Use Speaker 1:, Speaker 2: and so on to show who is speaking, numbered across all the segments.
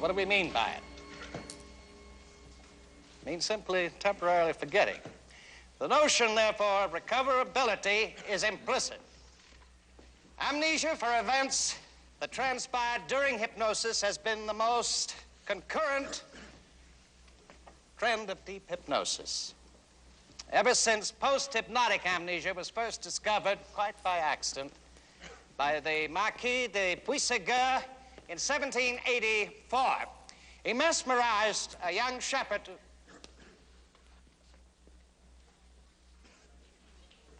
Speaker 1: What do we mean by it? It means simply temporarily forgetting. The notion, therefore, of recoverability is implicit. Amnesia for events that transpired during hypnosis has been the most concurrent trend of deep hypnosis. Ever since post-hypnotic amnesia was first discovered, quite by accident, by the Marquis de Puysegur in 1784. He mesmerized a young shepherd.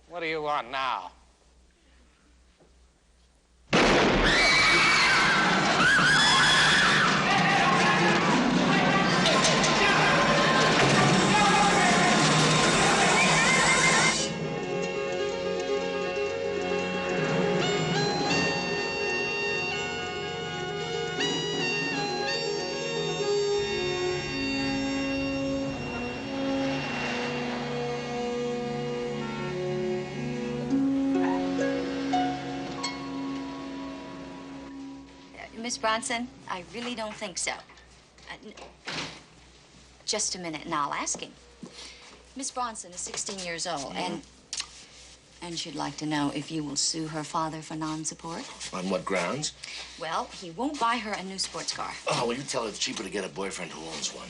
Speaker 1: What do you want now?
Speaker 2: Miss Bronson, I really don't think so. Just a minute, and I'll ask him. Miss Bronson is 16 years old, and she'd like to know if you will sue her father for non-support.
Speaker 3: On what grounds?
Speaker 2: Well, he won't buy her a new sports car.
Speaker 3: Oh, well, you tell her it's cheaper to get a boyfriend who owns one.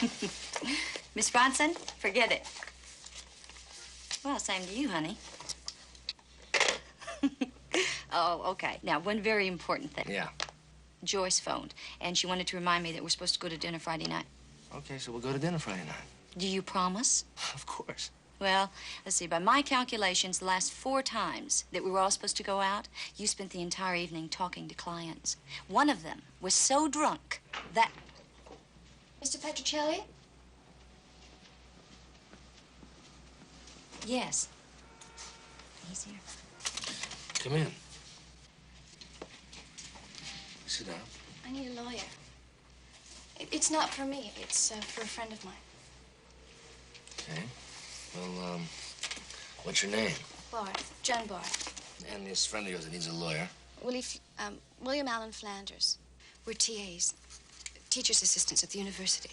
Speaker 2: Miss Bronson, forget it. Well, same to you, honey. Oh, okay. Now, one very important thing.
Speaker 3: Yeah.
Speaker 2: Joyce phoned, and she wanted to remind me that we're supposed to go to dinner Friday night.
Speaker 3: Okay, so we'll go to dinner Friday night.
Speaker 2: Do you promise?
Speaker 3: Of course.
Speaker 2: Well, let's see. By my calculations, the last 4 times that we were all supposed to go out, you spent the entire evening talking to clients. One of them was so drunk that...
Speaker 4: Mr. Petrocelli?
Speaker 2: Yes. He's here.
Speaker 3: Come in. Sit down.
Speaker 4: I need a lawyer. It's not for me. It's for a friend of mine.
Speaker 3: Okay. Well, what's your name?
Speaker 4: Barth. John Barth.
Speaker 3: And this friend of yours that needs a lawyer?
Speaker 4: William Allen Flanders. We're TAs. Teacher's assistants at the university.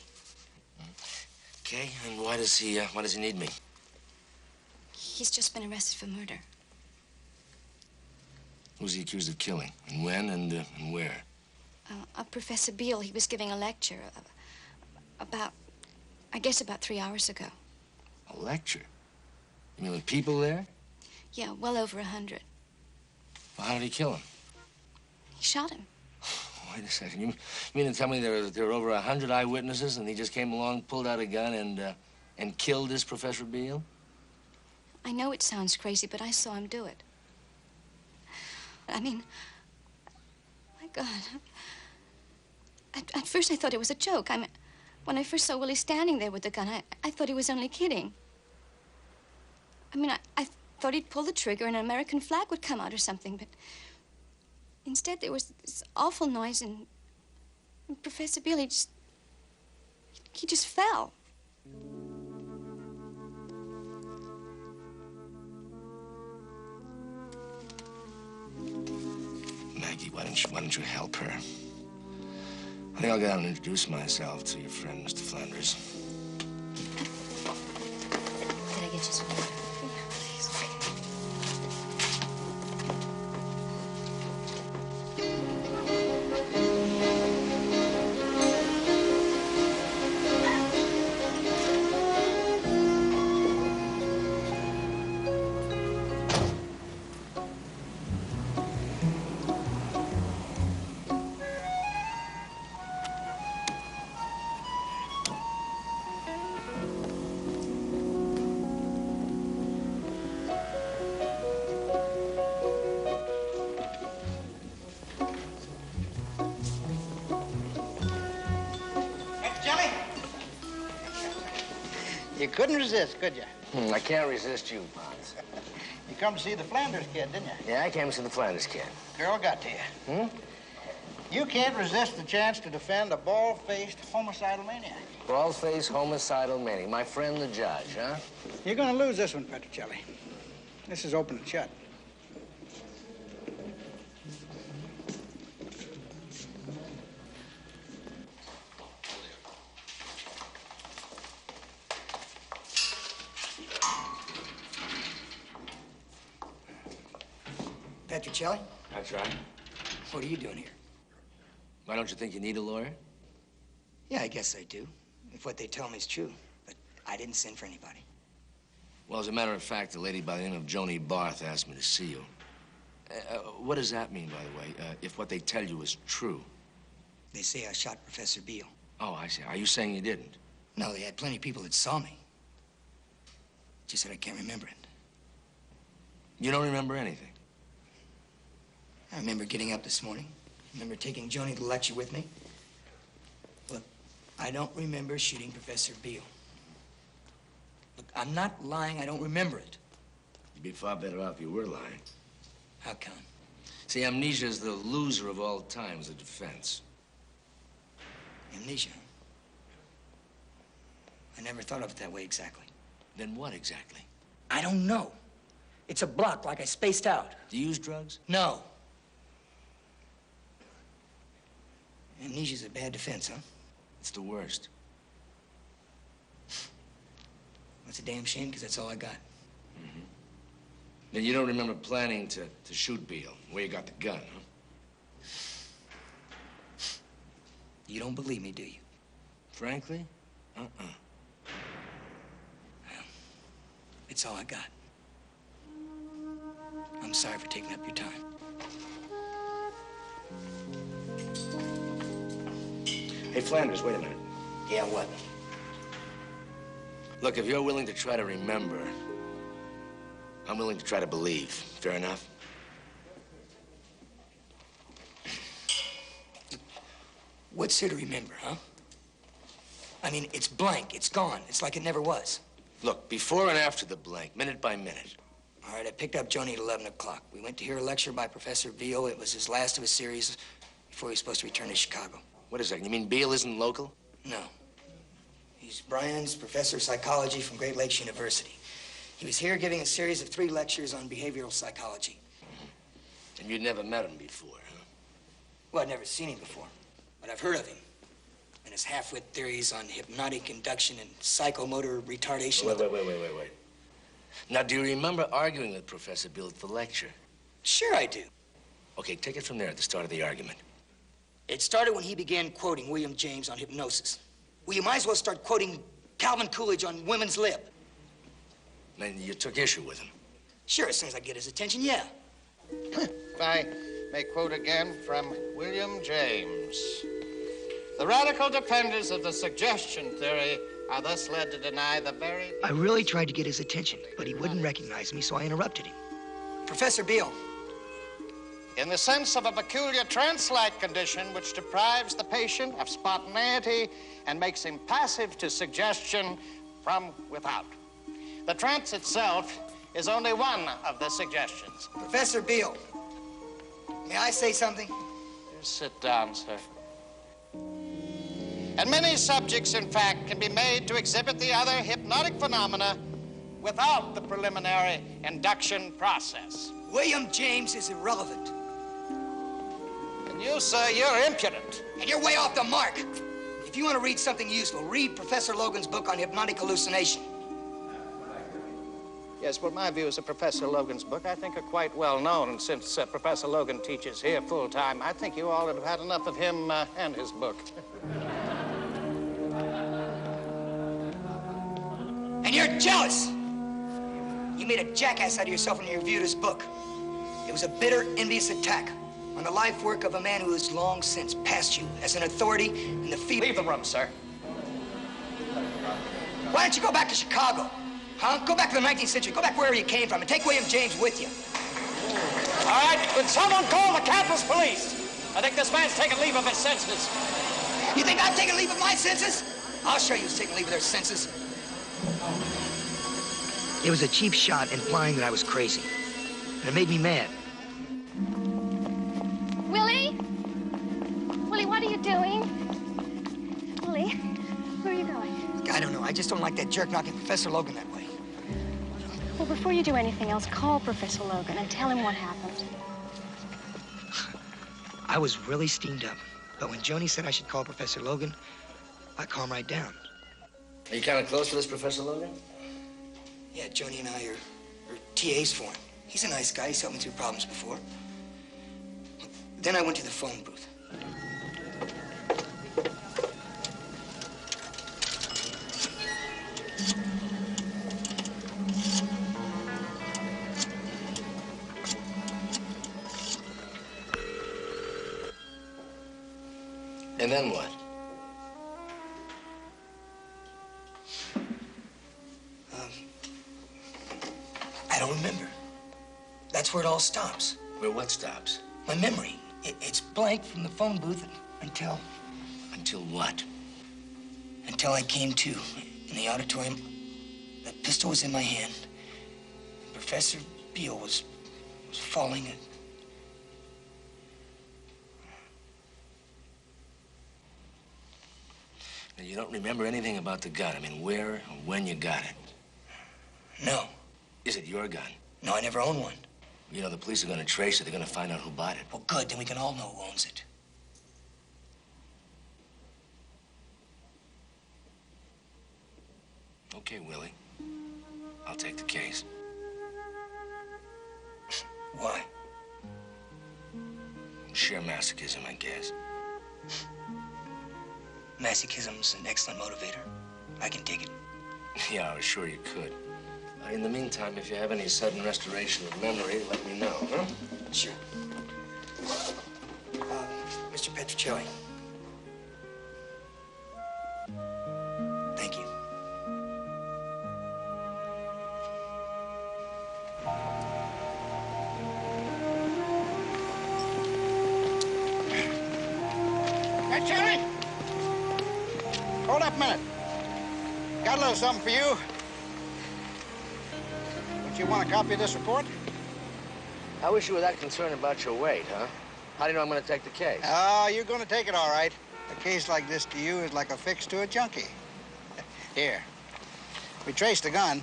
Speaker 3: Okay, and why does he need me?
Speaker 4: He's just been arrested for murder.
Speaker 3: Who's he accused of killing? And when and where?
Speaker 4: Professor Beale, he was giving a lecture about 3 hours ago.
Speaker 3: A lecture? You mean with people there?
Speaker 4: Yeah, well over 100.
Speaker 3: Well, how did he kill him?
Speaker 4: He shot him.
Speaker 3: Wait a second. You mean to tell me there were over 100 eyewitnesses and he just came along, pulled out a gun, and killed this Professor Beale?
Speaker 4: I know it sounds crazy, but I saw him do it. I mean, my God. At first, I thought it was a joke. I mean, when I first saw Willie standing there with the gun, I thought he was only kidding. I mean, I thought he'd pull the trigger and an American flag would come out or something, but instead there was this awful noise and Professor Beale, he just fell.
Speaker 3: Maggie, why don't you help her? I think I'll go down and introduce myself to your friend, Mr. Flanders.
Speaker 2: Did I get you some water?
Speaker 4: Yeah, please.
Speaker 5: You couldn't resist, could you?
Speaker 3: I can't resist you, Barth.
Speaker 5: You come to see the Flanders kid, didn't you?
Speaker 3: Yeah, I came to see the Flanders kid.
Speaker 5: Girl got to you. You can't resist the chance to defend a bald-faced homicidal maniac.
Speaker 3: Bald-faced homicidal maniac. My friend, the judge, huh?
Speaker 5: You're going to lose this one, Petrocelli. This is open and shut.
Speaker 6: Petrocelli?
Speaker 3: That's right.
Speaker 6: What are you doing here?
Speaker 3: Why don't you think you need a lawyer?
Speaker 6: Yeah, I guess I do, if what they tell me is true. But I didn't send for anybody.
Speaker 3: Well, as a matter of fact, a lady by the name of Joanie Barth asked me to see you. What does that mean, by the way, if what they tell you is true?
Speaker 6: They say I shot Professor Beale.
Speaker 3: Oh, I see. Are you saying you didn't?
Speaker 6: No, they had plenty of people that saw me. Just that I can't remember it.
Speaker 3: You don't remember anything?
Speaker 6: I remember getting up this morning. I remember taking Joanie to lecture with me. Look, I don't remember shooting Professor Beale. Look, I'm not lying. I don't remember it.
Speaker 3: You'd be far better off if you were lying.
Speaker 6: How come?
Speaker 3: See, amnesia is the loser of all time as a defense.
Speaker 6: Amnesia? I never thought of it that way exactly.
Speaker 3: Then what exactly?
Speaker 6: I don't know. It's a block, like I spaced out.
Speaker 3: Do you use drugs?
Speaker 6: No. Amnesia's a bad defense, huh?
Speaker 3: It's the worst.
Speaker 6: That's a damn shame, because that's all I got.
Speaker 3: Mm-hmm. Then you don't remember planning to shoot Beale, where you got the gun, huh?
Speaker 6: You don't believe me, do you?
Speaker 3: Frankly?
Speaker 6: Well, it's all I got. I'm sorry for taking up your time.
Speaker 3: Hey, Flanders, wait a minute.
Speaker 6: Yeah, what?
Speaker 3: Look, if you're willing to try to remember, I'm willing to try to believe. Fair enough?
Speaker 6: What's there to remember, huh? I mean, it's blank. It's gone. It's like it never was.
Speaker 3: Look, before and after the blank, minute by minute.
Speaker 6: All right, I picked up Joanie at 11 o'clock. We went to hear a lecture by Professor Beale. It was his last of a series before he was supposed to return to Chicago.
Speaker 3: What is that? You mean Beale isn't local?
Speaker 6: No. He's Brian's professor of psychology from Great Lakes University. He was here giving a series of 3 lectures on behavioral psychology.
Speaker 3: And you'd never met him before, huh?
Speaker 6: Well, I'd never seen him before, but I've heard of him and his half-wit theories on hypnotic induction and psychomotor retardation.
Speaker 3: Wait. Now, do you remember arguing with Professor Beale at the lecture?
Speaker 6: Sure I do.
Speaker 3: Okay, take it from there at the start of the argument.
Speaker 6: It started when he began quoting William James on hypnosis. Well, you might as well start quoting Calvin Coolidge on women's lib.
Speaker 3: And you took issue with him?
Speaker 6: Sure, as soon as I get his attention, yeah.
Speaker 5: If I may quote again from William James. The radical defenders of the suggestion theory are thus led to deny the very...
Speaker 6: I really tried to get his attention, but he wouldn't recognize me, so I interrupted him. Professor Beale.
Speaker 5: In the sense of a peculiar trance-like condition which deprives the patient of spontaneity and makes him passive to suggestion from without. The trance itself is only one of the suggestions.
Speaker 6: Professor Beale, may I say something?
Speaker 5: Just sit down, sir. And many subjects, in fact, can be made to exhibit the other hypnotic phenomena without the preliminary induction process.
Speaker 6: William James is irrelevant.
Speaker 5: And you, sir, you're impudent.
Speaker 6: And you're way off the mark. If you want to read something useful, read Professor Logan's book on hypnotic hallucination.
Speaker 5: Yes, well, my views of Professor Logan's book, I think, are quite well known. And since Professor Logan teaches here full-time, I think you all have had enough of him and his book.
Speaker 6: And you're jealous. You made a jackass out of yourself when you reviewed his book. It was a bitter, envious attack on the life work of a man who has long since passed you as an authority in the field.
Speaker 5: Leave the room, sir.
Speaker 6: Why don't you go back to Chicago? Huh? Go back to the 19th century. Go back wherever you came from and take William James with you.
Speaker 5: All right, would someone call the campus police? I think this man's taken leave of his senses.
Speaker 6: You think I've taken leave of my senses? I'll show you who's taken leave of their senses. It was a cheap shot implying that I was crazy. And it made me mad.
Speaker 4: Willie? Willie, what are you doing? Willie, where are you going?
Speaker 6: I don't know. I just don't like that jerk knocking Professor Logan that way.
Speaker 4: Well, before you do anything else, call Professor Logan and tell him what happened.
Speaker 6: I was really steamed up. But when Joanie said I should call Professor Logan, I calmed right down.
Speaker 3: Are you kind of close to this Professor Logan?
Speaker 6: Yeah, Joanie and I are TAs for him. He's a nice guy. He's helped me through problems before. Then I went to the phone booth.
Speaker 3: And then what?
Speaker 6: I don't remember. That's where it all stops.
Speaker 3: Where what stops?
Speaker 6: My memory. It's blank from the phone booth until...
Speaker 3: Until what?
Speaker 6: Until I came to in the auditorium. That pistol was in my hand. Professor Beale was falling.
Speaker 3: And you don't remember anything about the gun? I mean, where or when you got it?
Speaker 6: No.
Speaker 3: Is it your gun?
Speaker 6: No, I never owned one.
Speaker 3: You know, the police are going to trace it. They're going to find out who bought it.
Speaker 6: Well, good. Then we can all know who owns it.
Speaker 3: Okay, Willie. I'll take the case.
Speaker 6: Why?
Speaker 3: Sheer masochism, I guess.
Speaker 6: Masochism's an excellent motivator. I can take it.
Speaker 3: Yeah, I was sure you could. In the meantime, if you have any sudden restoration of memory, let me know, huh?
Speaker 6: Sure. Mr. Petrocelli. Thank you.
Speaker 5: Hey, Johnny! Hold up a minute. Got a little something for you. Don't you want a copy of this report?
Speaker 3: I wish you were that concerned about your weight, huh? How do you know I'm going to take the case?
Speaker 5: Oh, you're going to take it all right. A case like this to you is like a fix to a junkie. Here. We traced the gun.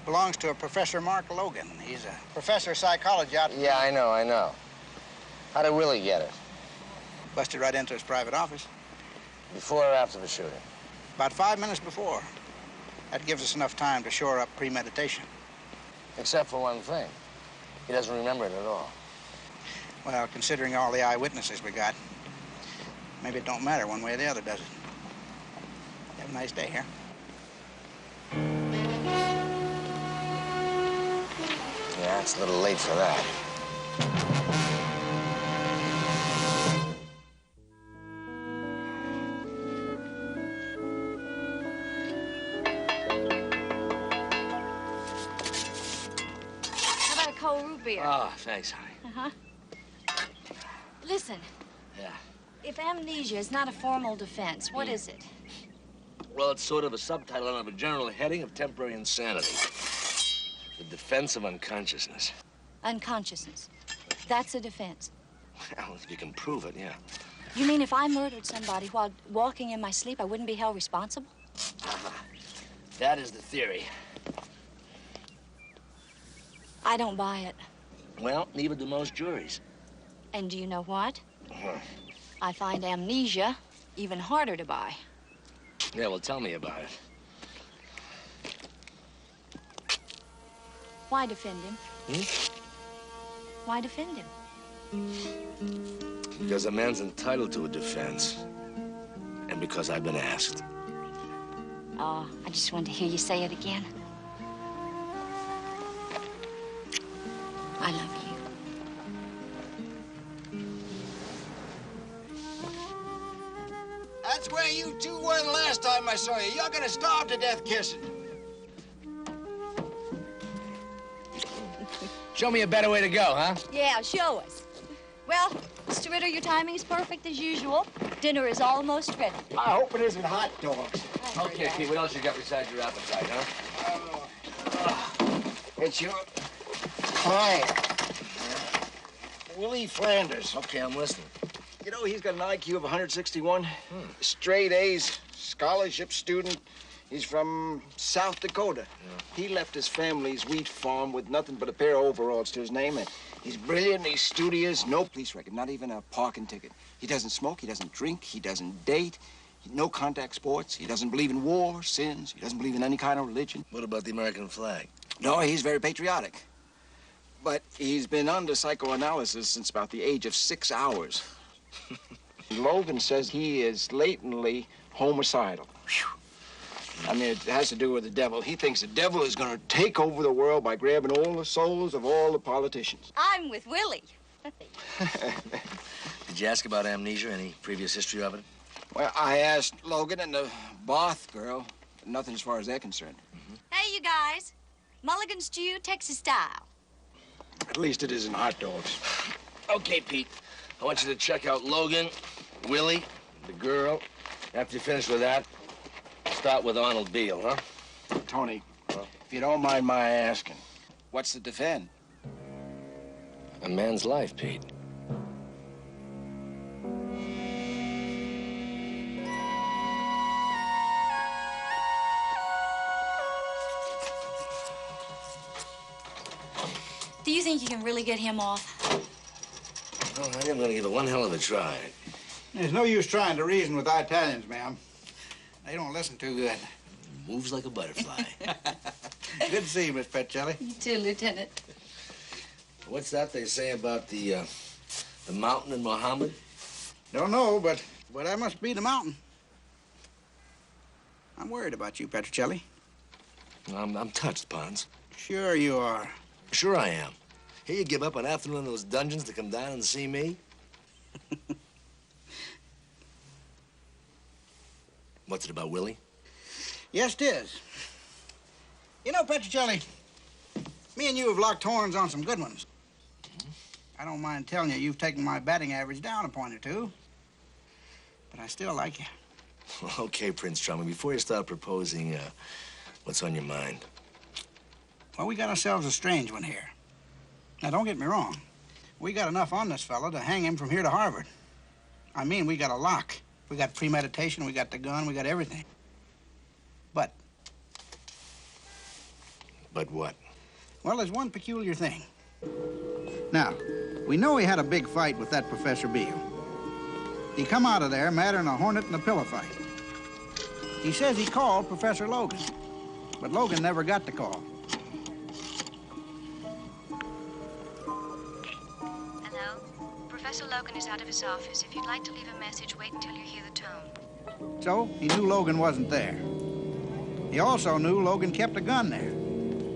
Speaker 5: Belongs to a Professor Mark Logan. He's a professor of psychology out...
Speaker 3: Yeah, I know. How did Willie get it?
Speaker 5: Busted right into his private office.
Speaker 3: Before or after the shooting?
Speaker 5: About 5 minutes before. That gives us enough time to shore up premeditation.
Speaker 3: Except for one thing. He doesn't remember it at all.
Speaker 5: Well, considering all the eyewitnesses we got, maybe it don't matter one way or the other, does it? Have a nice day here.
Speaker 3: Yeah, it's a little late for that.
Speaker 2: How about a cold root beer?
Speaker 3: Oh, thanks, honey.
Speaker 2: Uh-huh. Listen,
Speaker 3: Yeah.
Speaker 2: if amnesia is not a formal defense, what is it?
Speaker 3: Well, it's sort of a subtitle under a general heading of temporary insanity. The defense of unconsciousness.
Speaker 2: Unconsciousness. That's a defense.
Speaker 3: Well, if you can prove it, yeah.
Speaker 2: You mean if I murdered somebody while walking in my sleep, I wouldn't be held responsible?
Speaker 3: That is the theory.
Speaker 2: I don't buy it.
Speaker 3: Well, neither do most juries.
Speaker 2: And do you know what?
Speaker 3: Uh-huh.
Speaker 2: I find amnesia even harder to buy.
Speaker 3: Yeah, well, tell me about it.
Speaker 2: Why defend him? Why defend him?
Speaker 3: Because a man's entitled to a defense. And because I've been asked.
Speaker 2: Oh, I just wanted to hear you say it again. I love you.
Speaker 7: That's where you two were the last time I saw you. You're gonna starve to death kissing.
Speaker 3: Show me a better way to go, huh?
Speaker 2: Yeah, show us. Well, Mr. Ritter, your timing is perfect as usual. Dinner is almost ready.
Speaker 7: I hope it isn't hot dogs.
Speaker 3: Okay, Pete, what else you got besides your appetite, huh?
Speaker 7: It's your client, Willie Flanders.
Speaker 3: Okay, I'm listening.
Speaker 7: You know, he's got an IQ of 161. Straight A's, scholarship student. He's from South Dakota. Yeah. He left his family's wheat farm with nothing but a pair of overalls to his name. And he's brilliant, he's studious, no police record, not even a parking ticket. He doesn't smoke, he doesn't drink, he doesn't date, no contact sports. He doesn't believe in war, sins. He doesn't believe in any kind of religion.
Speaker 3: What about the American flag?
Speaker 7: No, he's very patriotic. But he's been under psychoanalysis since about the age of 6 hours. Logan says he is latently homicidal. I mean, it has to do with the devil. He thinks the devil is going to take over the world by grabbing all the souls of all the politicians.
Speaker 4: I'm with Willie.
Speaker 3: Did you ask about amnesia? Any previous history of it?
Speaker 7: Well, I asked Logan and the Barth girl. Nothing as far as they're concerned.
Speaker 2: Hey, you guys. Mulligan stew, Texas style.
Speaker 7: At least it isn't hot dogs.
Speaker 3: Okay, Pete. I want you to check out Logan, Willie, the girl. After you finish with that, start with Arnold Beale, huh?
Speaker 7: Tony, if you don't mind my asking, what's to defend?
Speaker 3: A man's life, Pete.
Speaker 2: Do you think you can really get him off?
Speaker 3: Oh, I think I'm gonna give it one hell of a try.
Speaker 8: There's no use trying to reason with Italians, ma'am. They don't listen too good.
Speaker 3: Moves like a butterfly.
Speaker 8: Good to see you, Miss Petrocelli.
Speaker 2: You too, Lieutenant.
Speaker 3: What's that they say about the mountain in Muhammad?
Speaker 8: Don't know, but I must be the mountain. I'm worried about you, Petrocelli.
Speaker 3: I'm touched, Pons.
Speaker 8: Sure you are.
Speaker 3: Sure I am. Here you give up an afternoon in those dungeons to come down and see me? What's it about, Willie?
Speaker 8: Yes, it is. You know, Petrocelli, me and you have locked horns on some good ones. I don't mind telling you, you've taken my batting average down a point or two. But I still like you.
Speaker 3: Okay, Prince Charming, before you start proposing, what's on your mind?
Speaker 8: Well, we got ourselves a strange one here. Now, don't get me wrong. We got enough on this fella to hang him from here to Harvard. I mean, we got a lock. We got premeditation, we got the gun, we got everything. But...
Speaker 3: But what?
Speaker 8: Well, there's one peculiar thing. Now, we know he had a big fight with that Professor Beale. He come out of there madder than a hornet in a pillow fight. He says he called Professor Logan, but Logan never got the call.
Speaker 2: Hello? Professor Logan is out of his office. If you'd like to leave a message, wait until you hear the tone.
Speaker 8: So, he knew Logan wasn't there. He also knew Logan kept a gun there.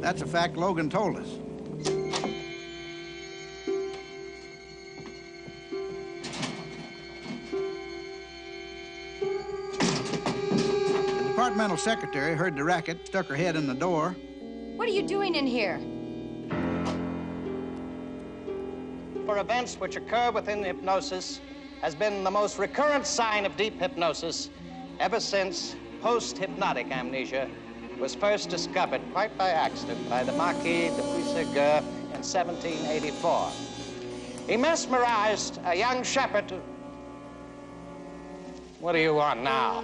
Speaker 8: That's a fact Logan told us. The departmental secretary heard the racket, stuck her head in the door.
Speaker 4: What are you doing in here?
Speaker 1: For events which occur within hypnosis has been the most recurrent sign of deep hypnosis ever since post-hypnotic amnesia was first discovered quite by accident by the Marquis de Puysegur in 1784. He mesmerized a young shepherd who... What do you want now?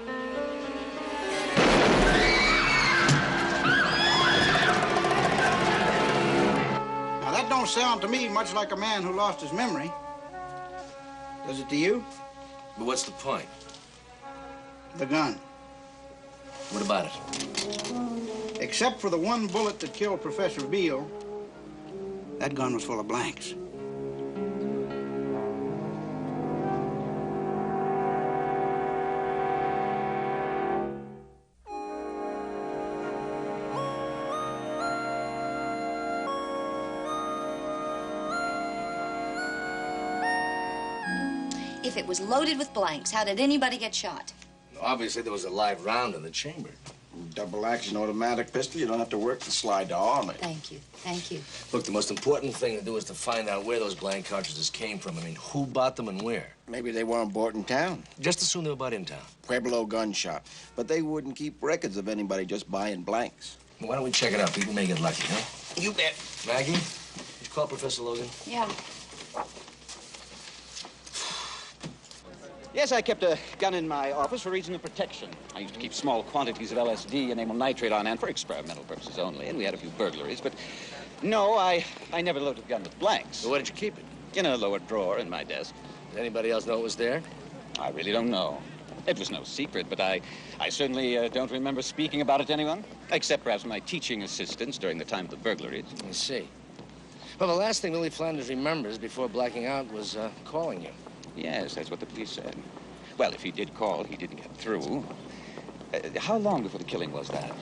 Speaker 8: Now, that don't sound to me much like a man who lost his memory. Does it to you?
Speaker 3: But what's the point?
Speaker 8: The gun.
Speaker 3: What about it?
Speaker 8: Except for the one bullet that killed Professor Beale, that gun was full of blanks.
Speaker 2: If it was loaded with blanks, how did anybody get shot?
Speaker 3: Obviously, there was a live round in the chamber.
Speaker 7: Double-action automatic pistol. You don't have to work to slide to arm it.
Speaker 2: Thank you. Thank you.
Speaker 3: Look, the most important thing to do is to find out where those blank cartridges came from. I mean, who bought them and where?
Speaker 7: Maybe they weren't bought in town.
Speaker 3: Just as soon they were bought in town.
Speaker 7: Pueblo gun shop. But they wouldn't keep records of anybody just buying blanks.
Speaker 3: Why don't we check it out? People may get lucky, huh?
Speaker 7: You bet.
Speaker 3: Maggie, did you call Professor Logan?
Speaker 2: Yeah.
Speaker 9: Yes, I kept a gun in my office for reason of protection. I used to keep small quantities of LSD and amyl nitrate on hand for experimental purposes only, and we had a few burglaries, but no, I never loaded the gun with blanks.
Speaker 3: So where did you keep it?
Speaker 9: In a lower drawer in my desk.
Speaker 3: Did anybody else know it was there?
Speaker 9: I really don't know. It was no secret, but I certainly don't remember speaking about it to anyone, except perhaps my teaching assistants during the time of the burglaries.
Speaker 3: I see. Well, the last thing Willie Flanders remembers before blacking out was calling you.
Speaker 9: Yes, that's what the police said. Well, if he did call, he didn't get through. How long before the killing was that?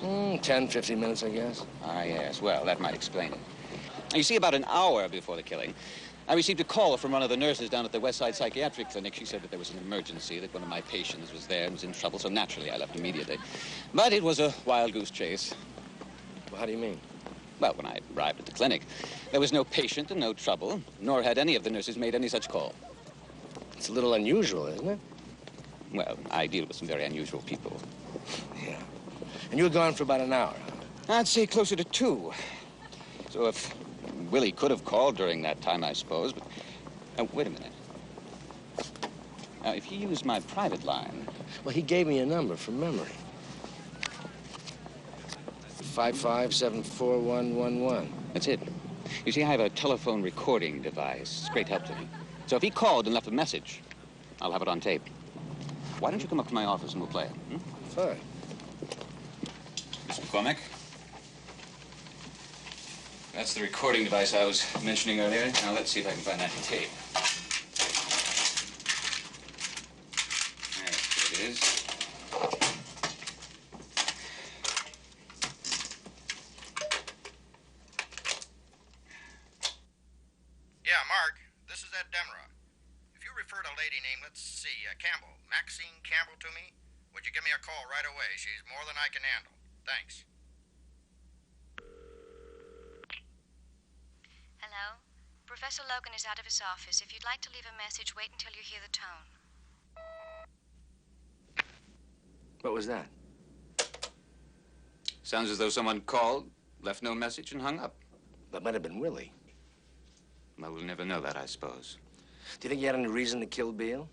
Speaker 3: 10, 15 minutes, I guess.
Speaker 9: Ah, yes. Well, that might explain it. You see, about an hour before the killing, I received a call from one of the nurses down at the West Side Psychiatric Clinic. She said that there was an emergency, that one of my patients was there and was in trouble, so naturally I left immediately. But it was a wild goose chase.
Speaker 3: Well, how do you mean?
Speaker 9: Well, when I arrived at the clinic, there was no patient and no trouble, nor had any of the nurses made any such call.
Speaker 3: It's a little unusual, isn't it?
Speaker 9: Well, I deal with some very unusual people.
Speaker 3: Yeah. And you were gone for about an hour, huh?
Speaker 9: I'd say closer to 2. So if Willie could have called during that time, I suppose, but... wait a minute. Now, if he used my private line...
Speaker 3: Well, he gave me a number from memory. 5574111.
Speaker 9: That's it. You see, I have a telephone recording device. It's great help to me. So if he called and left a message, I'll have it on tape. Why don't you come up to my office and we'll play it?
Speaker 3: Fine.
Speaker 9: Mr. McCormick? That's the recording device I was mentioning earlier. Now, let's see if I can find that tape. There it is.
Speaker 5: Yeah, Mark, this is Ed Demerara. If you refer to a lady named, let's see, Campbell, Maxine Campbell to me, would you give me a call right away? She's more than I can handle. Thanks.
Speaker 10: Hello? Professor Logan is out of his office. If you'd like to leave a message, wait until you hear the tone.
Speaker 3: What was that?
Speaker 9: Sounds as though someone called, left no message, and hung up.
Speaker 3: That might have been Willie.
Speaker 9: Well, we'll never know that, I suppose.
Speaker 3: Do you think he had any reason to kill Beale?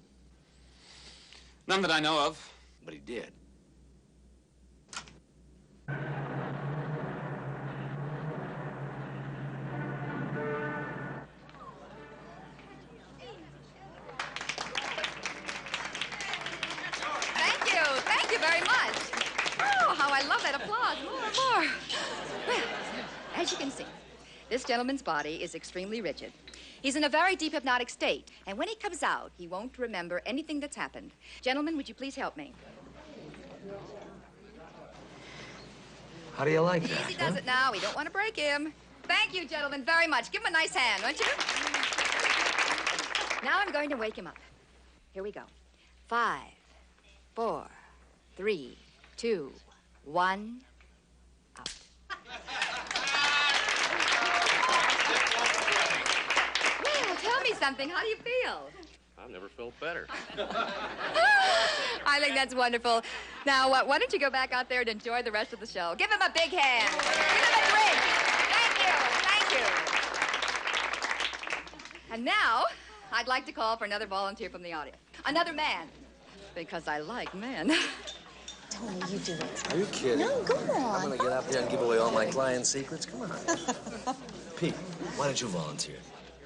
Speaker 9: None that I know of.
Speaker 3: But he did.
Speaker 11: Thank you very much. Oh, how I love that applause. More. Well, as you can see, this gentleman's body is extremely rigid. He's in a very deep hypnotic state, and when he comes out, he won't remember anything that's happened. Gentlemen, would you please help me?
Speaker 3: How do you like that?
Speaker 11: Easy does it now. We don't want to break him. Thank you, gentlemen, very much. Give him a nice hand, won't you? Now I'm going to wake him up. Here we go. 5, 4, 3, 2, 1, out. Well, tell me something. How do you feel?
Speaker 12: I've never felt better.
Speaker 11: I think that's wonderful. Now, why don't you go back out there and enjoy the rest of the show? Give him a big hand. Give him a drink. Thank you. And now, I'd like to call for another volunteer from the audience. Another man. Because I like men.
Speaker 13: Tony, you do it.
Speaker 3: Are you kidding?
Speaker 13: No, go on.
Speaker 3: I'm gonna get out there and give away all my client secrets? Come on. Pete, why don't you volunteer?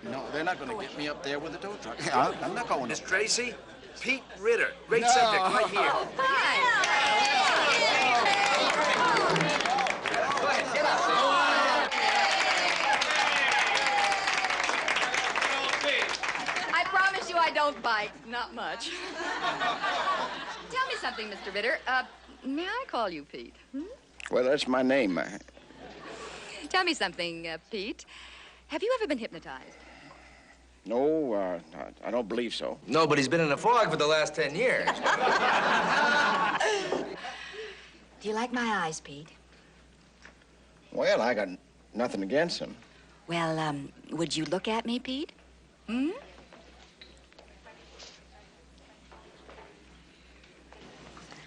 Speaker 8: No, they're not going to get me up there with a tow truck. I'm not going
Speaker 3: Miss
Speaker 8: to.
Speaker 3: Tracy, Pete Ritter. Great subject right here.
Speaker 11: I promise you I don't bite. Not much. Tell me something, Mr. Ritter. May I call you Pete?
Speaker 7: Well, that's my name.
Speaker 11: Tell me something, Pete. Have you ever been hypnotized?
Speaker 7: No, I don't believe so.
Speaker 3: No, but he's been in a fog for the last 10 years.
Speaker 11: Do you like my eyes, Pete?
Speaker 7: Well, I got nothing against him.
Speaker 11: Well, would you look at me, Pete? Hmm?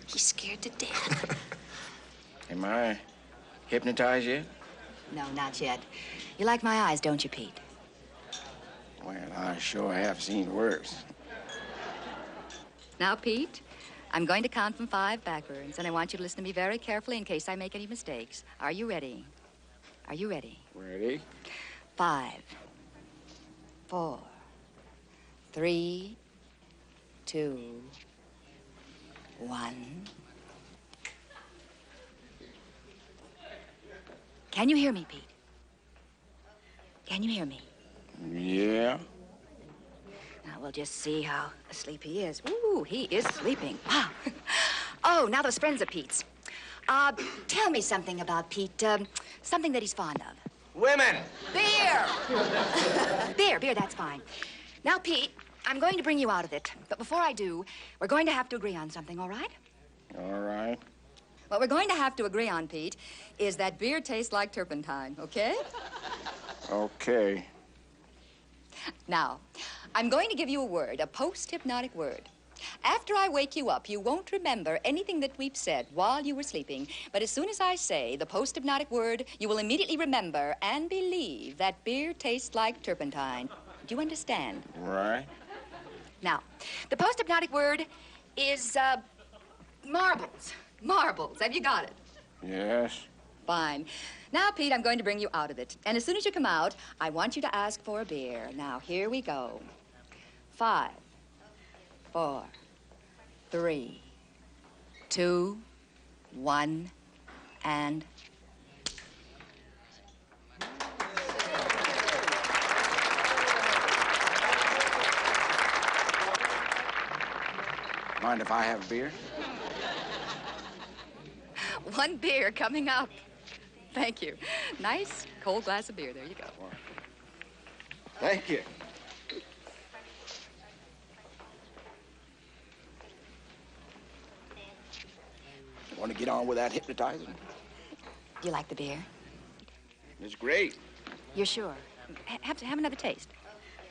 Speaker 10: He's scared to death.
Speaker 7: Am I hypnotized yet?
Speaker 11: No, not yet. You like my eyes, don't you, Pete?
Speaker 7: Well, I sure have seen worse.
Speaker 11: Now, Pete, I'm going to count from 5 backwards, and I want you to listen to me very carefully in case I make any mistakes. Are you ready? Are you ready?
Speaker 7: Ready?
Speaker 11: 5, 4, 3, 2, 1. Can you hear me, Pete? Can you hear me?
Speaker 7: Yeah.
Speaker 11: Now, we'll just see how asleep he is. Ooh, he is sleeping. Wow. Oh, now those friends of Pete's. Tell me something about Pete, something that he's fond of.
Speaker 3: Women!
Speaker 11: Beer! Beer, that's fine. Now, Pete, I'm going to bring you out of it. But before I do, we're going to have to agree on something, all right?
Speaker 7: All right.
Speaker 11: What we're going to have to agree on, Pete, is that beer tastes like turpentine, okay?
Speaker 7: Okay.
Speaker 11: Now, I'm going to give you a word, a post-hypnotic word. After I wake you up, you won't remember anything that we've said while you were sleeping. But as soon as I say the post-hypnotic word, you will immediately remember and believe that beer tastes like turpentine. Do you understand?
Speaker 7: Right.
Speaker 11: Now, the post-hypnotic word is, marbles. Marbles. Have you got it?
Speaker 7: Yes.
Speaker 11: Fine. Now, Pete, I'm going to bring you out of it. And as soon as you come out, I want you to ask for a beer. Now, here we go. 5, 4, 3, 2, 1, and...
Speaker 7: Mind if I have beer?
Speaker 11: One beer coming up. Thank you. Nice cold glass of beer. There you go.
Speaker 7: Thank you. Want to get on with that hypnotizing?
Speaker 11: Do you like the beer?
Speaker 7: It's great.
Speaker 11: You're sure? Have another taste.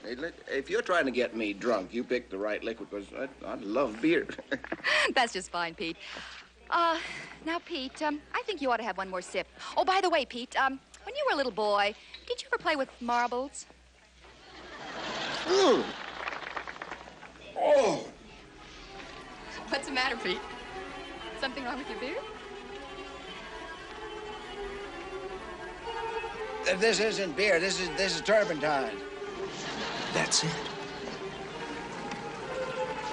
Speaker 7: Hey, if you're trying to get me drunk, you picked the right liquid, because I love beer.
Speaker 11: That's just fine, Pete. Now, Pete, I think you ought to have one more sip. Oh, by the way, Pete, when you were a little boy, did you ever play with marbles?
Speaker 7: Oh!
Speaker 11: What's the matter, Pete? Something wrong with your beer?
Speaker 6: This isn't beer. This is turpentine.
Speaker 3: That's it.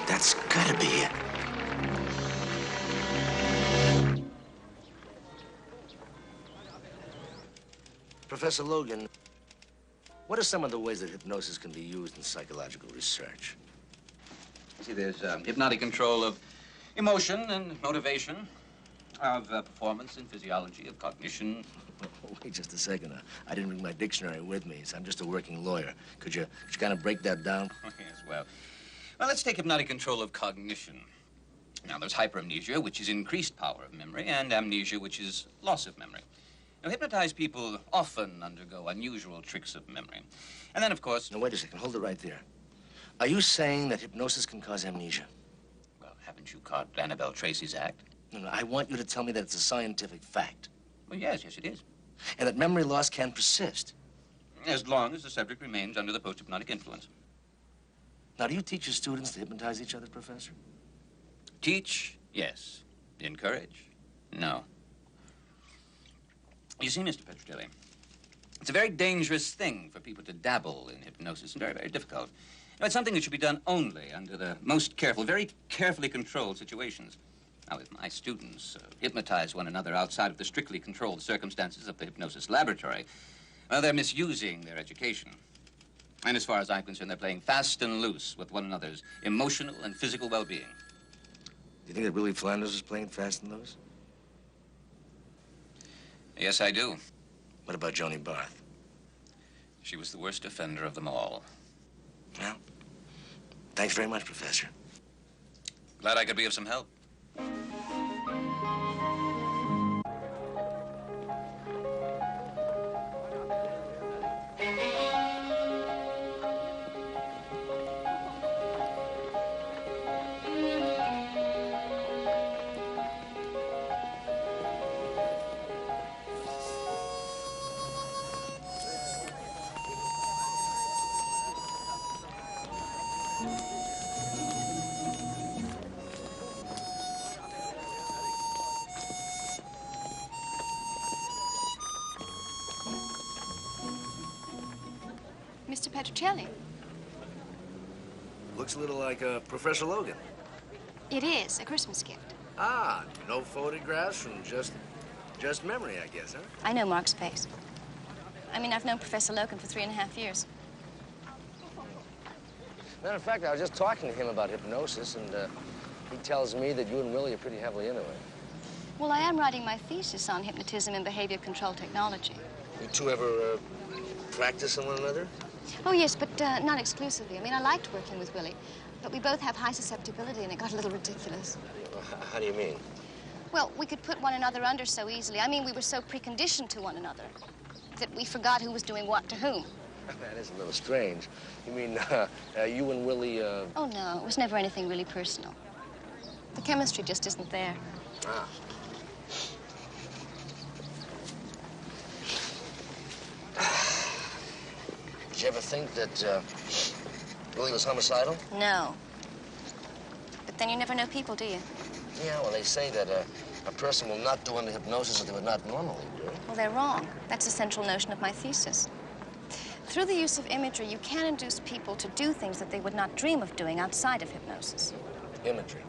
Speaker 3: That's gotta be it. Professor Logan, what are some of the ways that hypnosis can be used in psychological research?
Speaker 9: See, there's hypnotic control of emotion and motivation, of performance and physiology, of cognition.
Speaker 3: Wait just a second. I didn't bring my dictionary with me, so I'm just a working lawyer. Could you kind of break that down?
Speaker 9: Oh, yes, well, let's take hypnotic control of cognition. Now, there's hyperamnesia, which is increased power of memory, and amnesia, which is loss of memory. Now, hypnotized people often undergo unusual tricks of memory. And then, of course...
Speaker 3: Now, wait a second. Hold it right there. Are you saying that hypnosis can cause amnesia?
Speaker 9: Well, haven't you caught Annabelle Tracy's act?
Speaker 3: No, I want you to tell me that it's a scientific fact.
Speaker 9: Well, yes, it is.
Speaker 3: And that memory loss can persist.
Speaker 9: As long as the subject remains under the post-hypnotic influence.
Speaker 3: Now, do you teach your students to hypnotize each other, Professor?
Speaker 9: Teach, yes. Encourage, no. You see, Mr. Petrocelli, it's a very dangerous thing for people to dabble in hypnosis, and very, very difficult. You know, it's something that should be done only under the most careful, very carefully controlled situations. Now, if my students hypnotize one another outside of the strictly controlled circumstances of the hypnosis laboratory, well, they're misusing their education. And as far as I'm concerned, they're playing fast and loose with one another's emotional and physical well-being.
Speaker 3: Do you think that Willie Flanders is playing fast and loose?
Speaker 9: Yes, I do.
Speaker 3: What about Joanie Barth?
Speaker 9: She was the worst offender of them all.
Speaker 3: Well, thanks very much, Professor.
Speaker 9: Glad I could be of some help.
Speaker 4: Mr. Petrocelli.
Speaker 3: Looks a little like Professor Logan.
Speaker 4: It is a Christmas gift.
Speaker 3: Ah, no photographs from just memory, I guess, huh?
Speaker 4: I know Mark's face. I mean, I've known Professor Logan for 3.5 years.
Speaker 3: Matter of fact, I was just talking to him about hypnosis, and he tells me that you and Willie are pretty heavily into it.
Speaker 4: Well, I am writing my thesis on hypnotism and behavior control technology.
Speaker 3: You two ever practice on one another?
Speaker 4: Oh, yes, but not exclusively. I mean, I liked working with Willie, but we both have high susceptibility, and it got a little ridiculous.
Speaker 3: How do you mean?
Speaker 4: Well, we could put one another under so easily. I mean, we were so preconditioned to one another that we forgot who was doing what to whom.
Speaker 3: That is a little strange. You mean you and Willie,
Speaker 4: Oh, no, it was never anything really personal. The chemistry just isn't there.
Speaker 3: Ah. Did you ever think that Willie was homicidal?
Speaker 4: No. But then you never know people, do you?
Speaker 3: Yeah, well, they say that a person will not do under hypnosis that they would not normally do.
Speaker 4: Well, they're wrong. That's the central notion of my thesis. Through the use of imagery, you can induce people to do things that they would not dream of doing outside of hypnosis.
Speaker 3: Imagery?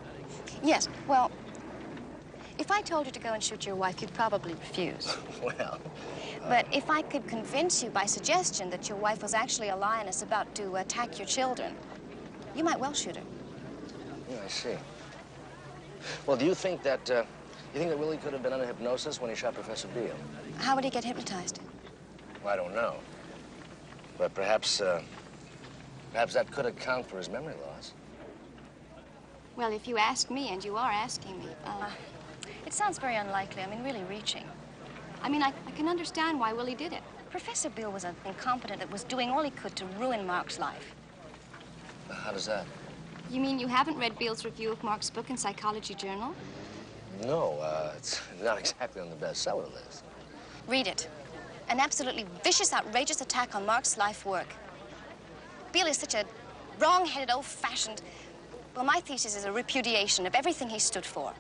Speaker 4: Yes, well, if I told you to go and shoot your wife, you'd probably refuse.
Speaker 3: Well...
Speaker 4: But if I could convince you by suggestion that your wife was actually a lioness about to attack your children, you might well shoot her.
Speaker 3: Yeah, I see. Well, do you think that, Willie could have been under hypnosis when he shot Professor Beale?
Speaker 4: How would he get hypnotized?
Speaker 3: Well, I don't know. But perhaps that could account for his memory loss.
Speaker 4: Well, if you ask me, and you are asking me, it sounds very unlikely. I mean, really reaching. I mean, I can understand why Willie did it. Professor Beale was an incompetent that was doing all he could to ruin Mark's life.
Speaker 3: How does that?
Speaker 4: You mean you haven't read Beale's review of Mark's book in Psychology Journal?
Speaker 3: No, it's not exactly on the bestseller list.
Speaker 4: Read it. An absolutely vicious, outrageous attack on Mark's life work. Beale is such a wrong-headed, old-fashioned... Well, my thesis is a repudiation of everything he stood for.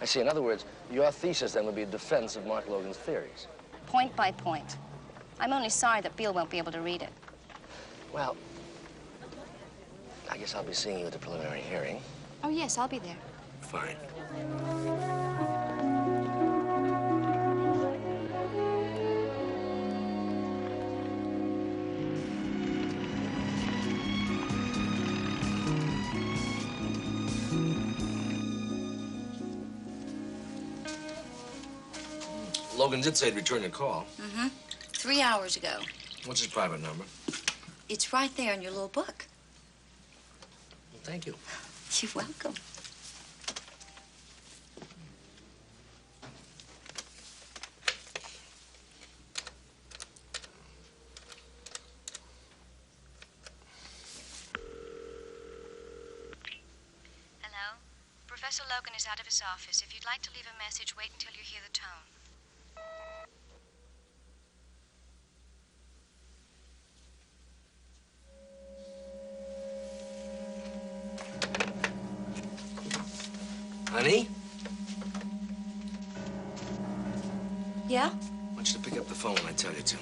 Speaker 3: I see. In other words, your thesis then would be a defense of Mark Logan's theories.
Speaker 4: Point by point. I'm only sorry that Beale won't be able to read it.
Speaker 3: Well, I guess I'll be seeing you at the preliminary hearing.
Speaker 4: Oh, yes, I'll be there.
Speaker 3: Fine. Logan did say he'd return your call.
Speaker 2: Mm-hmm. 3 hours ago.
Speaker 3: What's his private number?
Speaker 2: It's right there in your little book.
Speaker 3: Well, thank you.
Speaker 2: You're welcome.
Speaker 10: Hello? Professor Logan is out of his office. If you'd like to leave a message, wait until you hear the tone.
Speaker 3: Honey?
Speaker 2: Yeah?
Speaker 3: I want you to pick up the phone when I tell you to.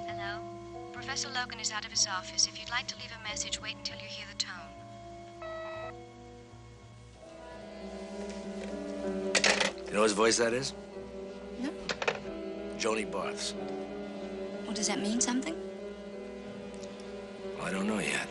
Speaker 10: Hello? Professor Logan is out of his office. If you'd like to leave a message, wait until you hear the tone.
Speaker 3: You know whose voice that is?
Speaker 2: No.
Speaker 3: Joanie Barth's.
Speaker 2: Well, does that mean something?
Speaker 3: Well, I don't know yet.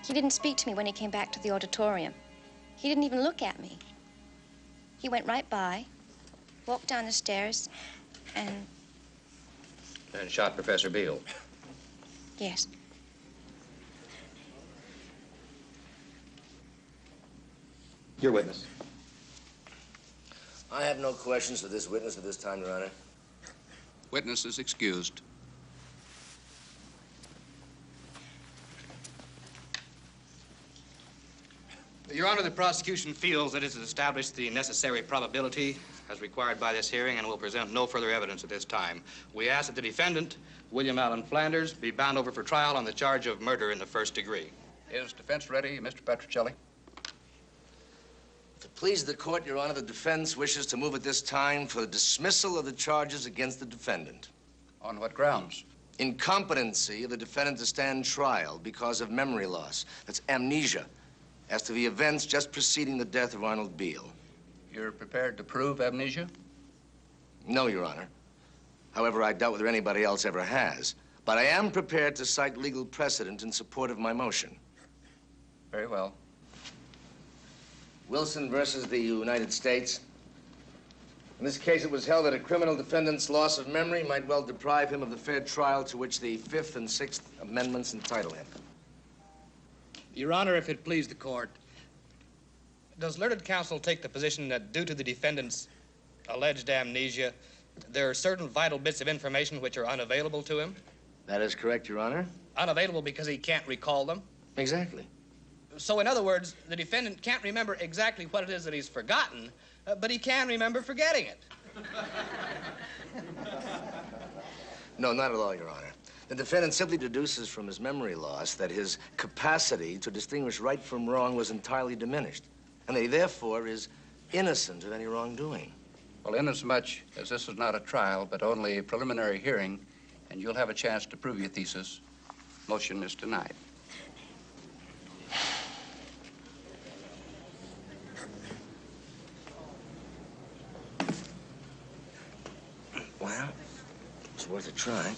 Speaker 4: He didn't speak to me when he came back to the auditorium. He didn't even look at me. He went right by, walked down the stairs, and...
Speaker 12: And shot Professor Beale.
Speaker 4: Yes.
Speaker 12: Your witness.
Speaker 3: I have no questions for this witness at this time, Your Honor.
Speaker 14: Witness is excused.
Speaker 15: Your Honor, the prosecution feels that it has established the necessary probability as required by this hearing and will present no further evidence at this time. We ask that the defendant, William Allen Flanders, be bound over for trial on the charge of murder in the first degree.
Speaker 14: Is defense ready, Mr. Petrocelli?
Speaker 3: If it please the court, Your Honor, the defense wishes to move at this time for the dismissal of the charges against the defendant.
Speaker 14: On what grounds?
Speaker 3: Incompetency of the defendant to stand trial because of memory loss. That's amnesia as to the events just preceding the death of Arnold Beale.
Speaker 14: You're prepared to prove amnesia?
Speaker 3: No, Your Honor. However, I doubt whether anybody else ever has. But I am prepared to cite legal precedent in support of my motion.
Speaker 14: Very well.
Speaker 3: Wilson versus the United States. In this case, it was held that a criminal defendant's loss of memory might well deprive him of the fair trial to which the Fifth and Sixth Amendments entitle him.
Speaker 15: Your Honor, if it please the court, does learned counsel take the position that due to the defendant's alleged amnesia, there are certain vital bits of information which are unavailable to him?
Speaker 3: That is correct, Your Honor.
Speaker 15: Unavailable because he can't recall them?
Speaker 3: Exactly.
Speaker 15: So, in other words, the defendant can't remember exactly what it is that he's forgotten, but he can remember forgetting it.
Speaker 3: No, not at all, Your Honor. The defendant simply deduces from his memory loss that his capacity to distinguish right from wrong was entirely diminished, and that he therefore is innocent of any wrongdoing.
Speaker 14: Well, inasmuch as this is not a trial, but only a preliminary hearing, and you'll have a chance to prove your thesis, motion is denied.
Speaker 3: Well, it's worth a try.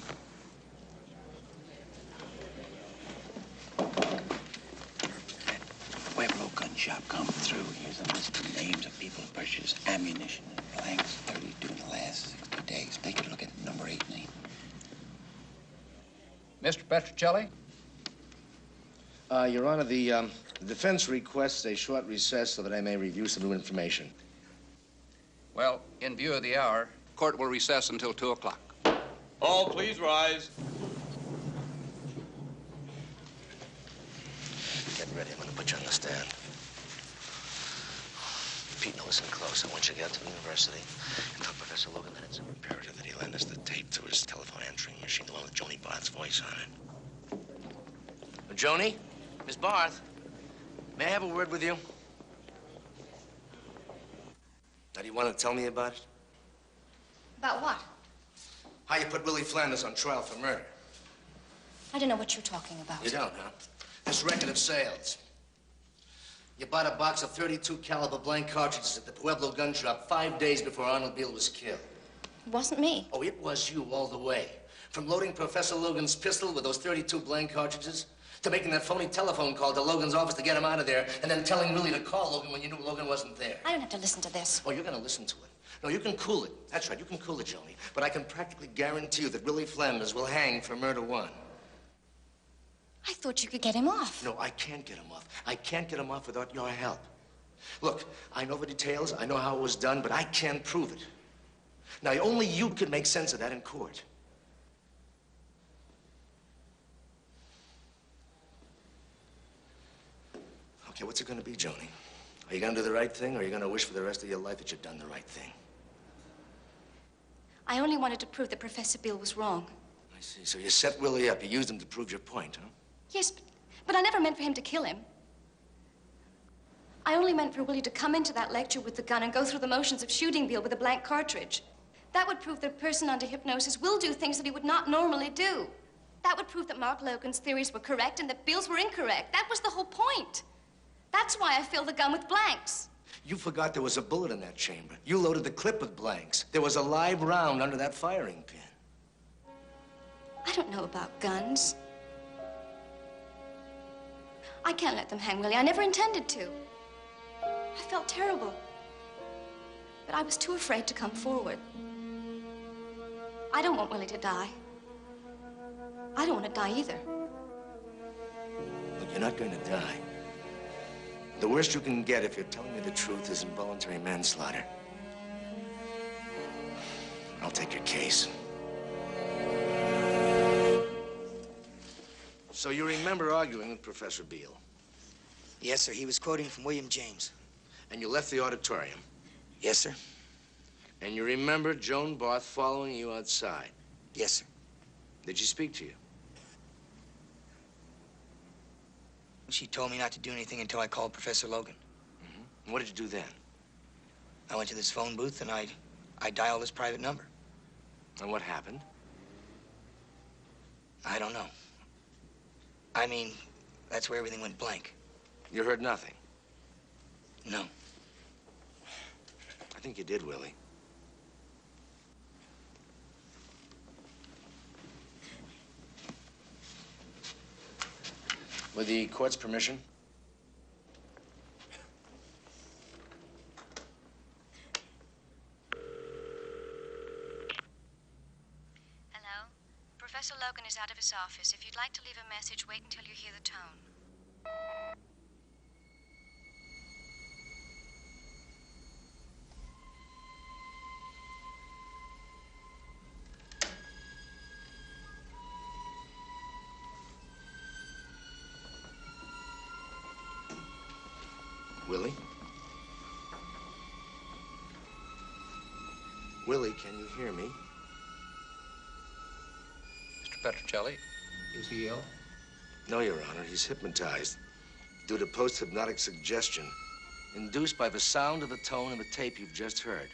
Speaker 16: Pueblo gun shop come through. Here's a list of names of people who purchased ammunition and blanks 32 in the last 60 days. Take a look at number 8 name.
Speaker 14: Mr. Petrocelli?
Speaker 3: Your Honor, the defense requests a short recess so that I may review some new information.
Speaker 14: Well, in view of the hour, court will recess until 2 o'clock.
Speaker 17: All please rise.
Speaker 3: Get ready. I'm going to put you on the stand. Pete, now listen close. I want you to get out to the university and tell Professor Logan that it's imperative that he lend us the tape to his telephone answering machine, the one with Joanie Barth's voice on it. Joanie? Miss Barth? May I have a word with you? Now, do you want to tell me about it?
Speaker 4: About what?
Speaker 3: How you put Willie Flanders on trial for murder.
Speaker 4: I don't know what you're talking about.
Speaker 3: You don't, huh? This record of sales. You bought a box of 32 caliber blank cartridges at the Pueblo gun shop 5 days before Arnold Beale was killed.
Speaker 4: It wasn't me.
Speaker 3: Oh, it was you all the way. From loading Professor Logan's pistol with those 32 blank cartridges to making that phony telephone call to Logan's office to get him out of there and then telling Willie to call Logan when you knew Logan wasn't there.
Speaker 4: I don't have to listen to this.
Speaker 3: Oh, you're gonna listen to it. No, you can cool it. That's right, you can cool it, Joanie. But I can practically guarantee you that Willie Flanders will hang for murder one.
Speaker 4: I thought you could get him off.
Speaker 3: No, I can't get him off. I can't get him off without your help. Look, I know the details, I know how it was done, but I can't prove it. Now, only you could make sense of that in court. Okay, what's it gonna be, Joanie? Are you gonna do the right thing, or are you gonna wish for the rest of your life that you'd done the right thing?
Speaker 4: I only wanted to prove that Professor Beale was wrong.
Speaker 3: I see. So you set Willie up. You used him to prove your point, huh?
Speaker 4: Yes, but I never meant for him to kill him. I only meant for Willie to come into that lecture with the gun and go through the motions of shooting Beale with a blank cartridge. That would prove that a person under hypnosis will do things that he would not normally do. That would prove that Mark Logan's theories were correct and that Beale's were incorrect. That was the whole point. That's why I filled the gun with blanks.
Speaker 3: You forgot there was a bullet in that chamber. You loaded the clip with blanks. There was a live round under that firing pin.
Speaker 4: I don't know about guns. I can't let them hang, Willie. I never intended to. I felt terrible. But I was too afraid to come forward. I don't want Willie to die. I don't want to die either.
Speaker 3: Look, you're not going to die. The worst you can get if you're telling me the truth is involuntary manslaughter. I'll take your case. So you remember arguing with Professor Beale?
Speaker 6: Yes, sir. He was quoting from William James.
Speaker 3: And you left the auditorium?
Speaker 6: Yes, sir.
Speaker 3: And you remember Joan Barth following you outside?
Speaker 6: Yes, sir.
Speaker 3: Did she speak to you?
Speaker 6: She told me not to do anything until I called Professor Logan.
Speaker 3: And what did you do then?
Speaker 6: I went to this phone booth and I dialed his private number.
Speaker 3: And what happened?
Speaker 6: I don't know. I mean, that's where everything went blank.
Speaker 3: You heard nothing?
Speaker 6: No.
Speaker 3: I think you did, Willie. With the court's permission?
Speaker 10: Hello? Professor Logan is out of his office. If you'd like to leave a message, wait until you hear the tone.
Speaker 3: Willie? Willie, can you hear me?
Speaker 14: Mr. Petrocelli, is he ill?
Speaker 3: No, Your Honor. He's hypnotized due to post-hypnotic suggestion induced by the sound of the tone of the tape you've just heard.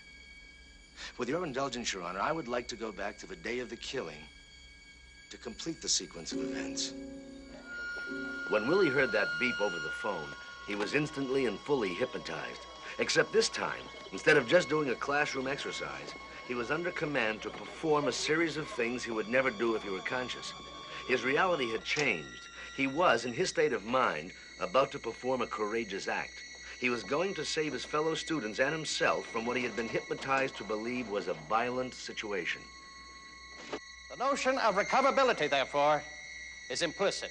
Speaker 3: With your indulgence, Your Honor, I would like to go back to the day of the killing to complete the sequence of events. When Willie heard that beep over the phone, he was instantly and fully hypnotized. Except this time, instead of just doing a classroom exercise, he was under command to perform a series of things he would never do if he were conscious. His reality had changed. He was, in his state of mind, about to perform a courageous act. He was going to save his fellow students and himself from what he had been hypnotized to believe was a violent situation.
Speaker 5: The notion of recoverability, therefore, is implicit.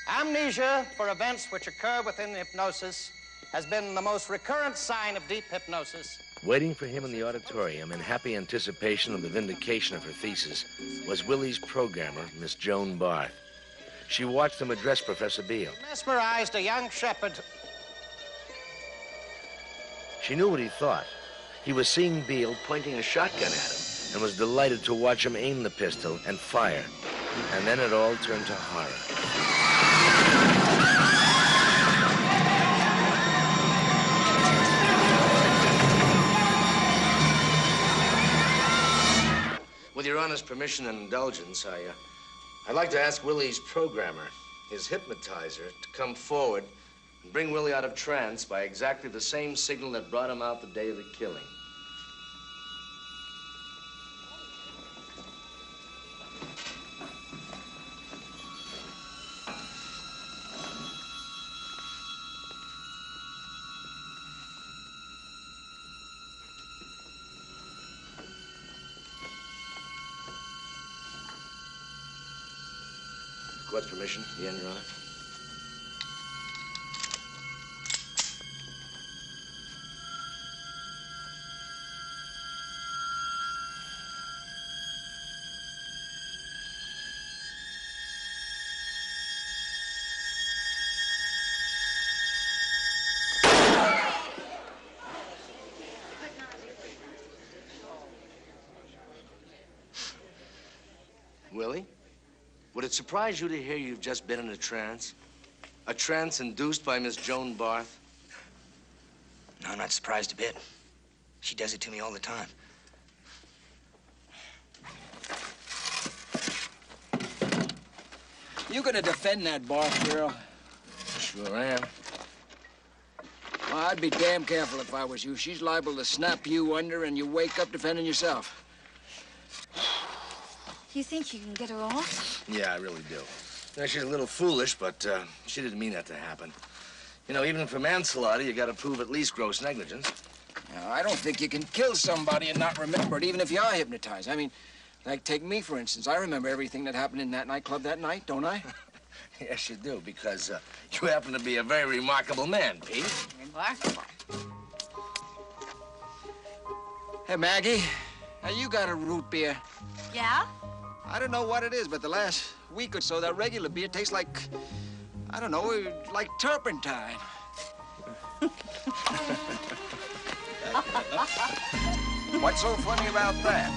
Speaker 5: Amnesia for events which occur within hypnosis has been the most recurrent sign of deep hypnosis.
Speaker 3: Waiting for him in the auditorium in happy anticipation of the vindication of her thesis was Willie's programmer, Miss Joan Barth. She watched him address Professor Beale.
Speaker 5: Mesmerized a young shepherd.
Speaker 3: She knew what he thought. He was seeing Beale pointing a shotgun at him and was delighted to watch him aim the pistol and fire. And then it all turned to horror. With Your Honor's permission and indulgence, I'd like to ask Willie's programmer, his hypnotizer, to come forward and bring Willie out of trance by exactly the same signal that brought him out the day of the killing. Court's permission, again, Your Honor. Willie? Would it surprise you to hear you've just been in a trance? A trance induced by Miss Joan Barth?
Speaker 6: No, I'm not surprised a bit. She does it to me all the time.
Speaker 7: You gonna defend that Barth girl?
Speaker 3: Sure am.
Speaker 7: Well, I'd be damn careful if I was you. She's liable to snap you under and you wake up defending yourself.
Speaker 2: You think you can get her off?
Speaker 3: Yeah, I really do. Now, she's a little foolish, but she didn't mean that to happen. You know, even for manslaughter, you gotta prove at least gross negligence.
Speaker 7: Now, I don't think you can kill somebody and not remember it, even if you are hypnotized. I mean, like, take me, for instance. I remember everything that happened in that nightclub that night, don't I?
Speaker 3: Yes, you do, because you happen to be a very remarkable man, Pete.
Speaker 11: Remarkable.
Speaker 7: Hey, Maggie, now you got a root beer.
Speaker 2: Yeah?
Speaker 7: I don't know what it is, but the last week or so, that regular beer tastes like, I don't know, like turpentine. What's so funny about that?